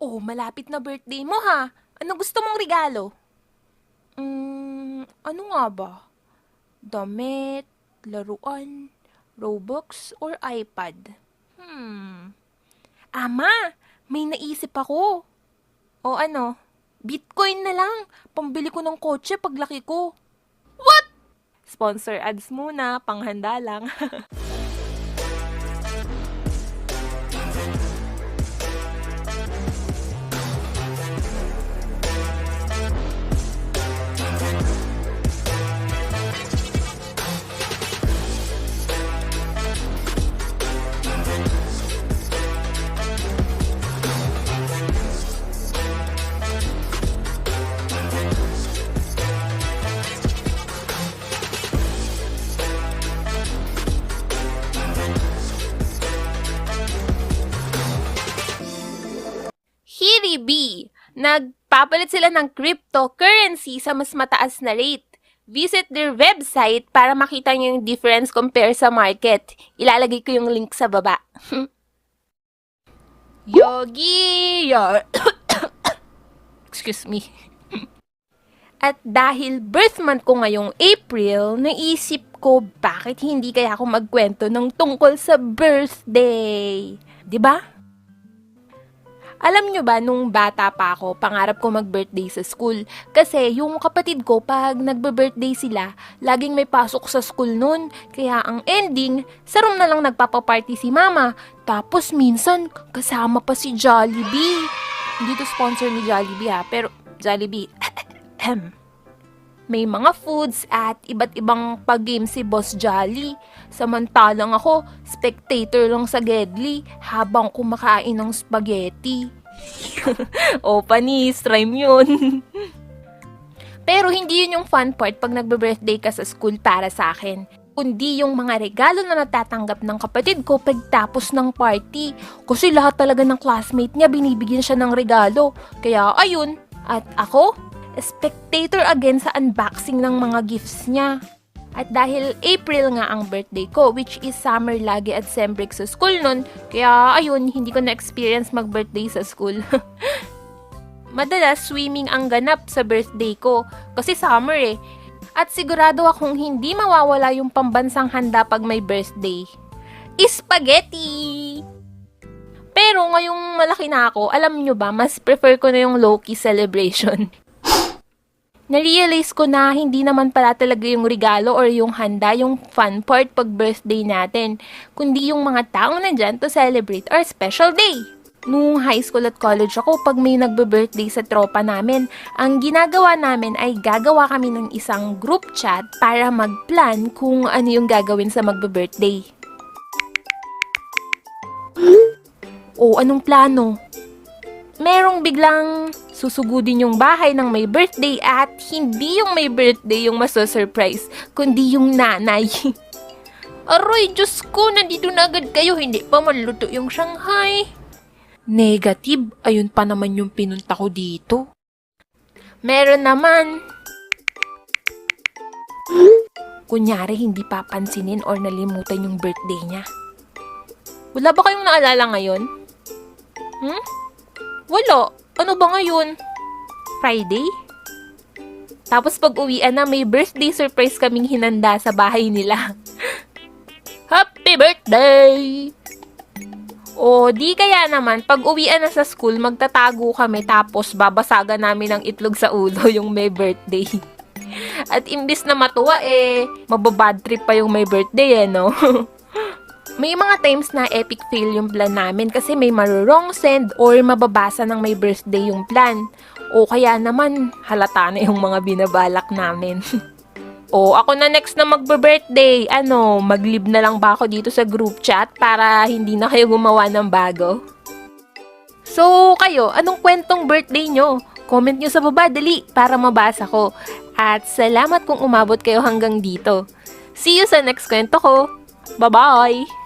Oh, malapit na birthday mo ha. Ano gusto mong regalo? Ano nga ba? Damit, laruan, Robux, or iPad? Ama, may naisip ako. O ano, Bitcoin na lang. Pambili ko ng kotse paglaki ko. What? Sponsor ads muna, panghanda lang. Hiribi! Nagpapalit sila ng cryptocurrency sa mas mataas na rate. Visit their website para makita niyo yung difference compare sa market. Ilalagay ko yung link sa baba. Yogi! Excuse me. At dahil birth month ko ngayong April, naisip ko bakit hindi kaya ako magkwento ng tungkol sa birthday. 'Di ba? Alam nyo ba, nung bata pa ako, pangarap ko mag-birthday sa school. Kasi yung kapatid ko, pag nagbe-birthday sila, laging may pasok sa school nun. Kaya ang ending, sa room na lang nagpapaparty si mama. Tapos minsan, kasama pa si Jollibee. Hindi to sponsor ni Jollibee ha, pero Jollibee. May mga foods at iba't ibang pag-game si Boss Jolly. Samantalang ako, spectator lang sa Gedli habang kumakain ng spaghetti. O panis, rhyme yun. Pero hindi yun yung fun part pag nagbe-birthday ka sa school para sa akin. Kundi yung mga regalo na natatanggap ng kapatid ko pagtapos ng party. Kasi lahat talaga ng classmate niya binibigyan siya ng regalo. Kaya ayun, at ako, spectator again sa unboxing ng mga gifts niya. At dahil April nga ang birthday ko, which is summer lagi at sembreak sa school nun, kaya ayun, hindi ko na-experience mag-birthday sa school. Madalas, swimming ang ganap sa birthday ko, kasi summer eh. At sigurado akong hindi mawawala yung pambansang handa pag may birthday. Spaghetti! Pero ngayong malaki na ako, alam nyo ba, mas prefer ko na yung low-key celebration. Na-realize ko na hindi naman pala talaga yung regalo or yung handa yung fun part pag birthday natin, kundi yung mga taong nandyan to celebrate our special day. Nung high school at college ako, pag may nagbe-birthday sa tropa namin, ang ginagawa namin ay gagawa kami ng isang group chat para mag-plan kung ano yung gagawin sa magbe-birthday. O anong plano? Merong biglang susugudin yung bahay ng may birthday at hindi yung may birthday yung maso-surprise, kundi yung nanay. Aroy, Diyos ko, nandito na agad kayo, hindi pa maluto yung Shanghai. Negative, ayun pa naman yung pinunta ko dito. Meron naman. Kunyari, hindi papansinin or nalimutan yung birthday niya. Wala ba kayong naalala ngayon? Wala. Ano ba ngayon? Friday? Tapos pag uwian na, may birthday surprise kaming hinanda sa bahay nila. Happy birthday! O di kaya naman, pag uwian na sa school, magtatago kami tapos babasagan namin ng itlog sa ulo yung may birthday. At imbis na matuwa mababad trip pa yung may birthday no? May mga times na epic fail yung plan namin kasi may marurong send or mababasa ng may birthday yung plan. O kaya naman, halata na yung mga binabalak namin. O ako na next na magbe-birthday. Mag-leave na lang ba ako dito sa group chat para hindi na kayo gumawa ng bago? So, kayo, anong kwentong birthday nyo? Comment nyo sa baba, dali, para mabasa ko. At salamat kung umabot kayo hanggang dito. See you sa next kwento ko. Bye-bye!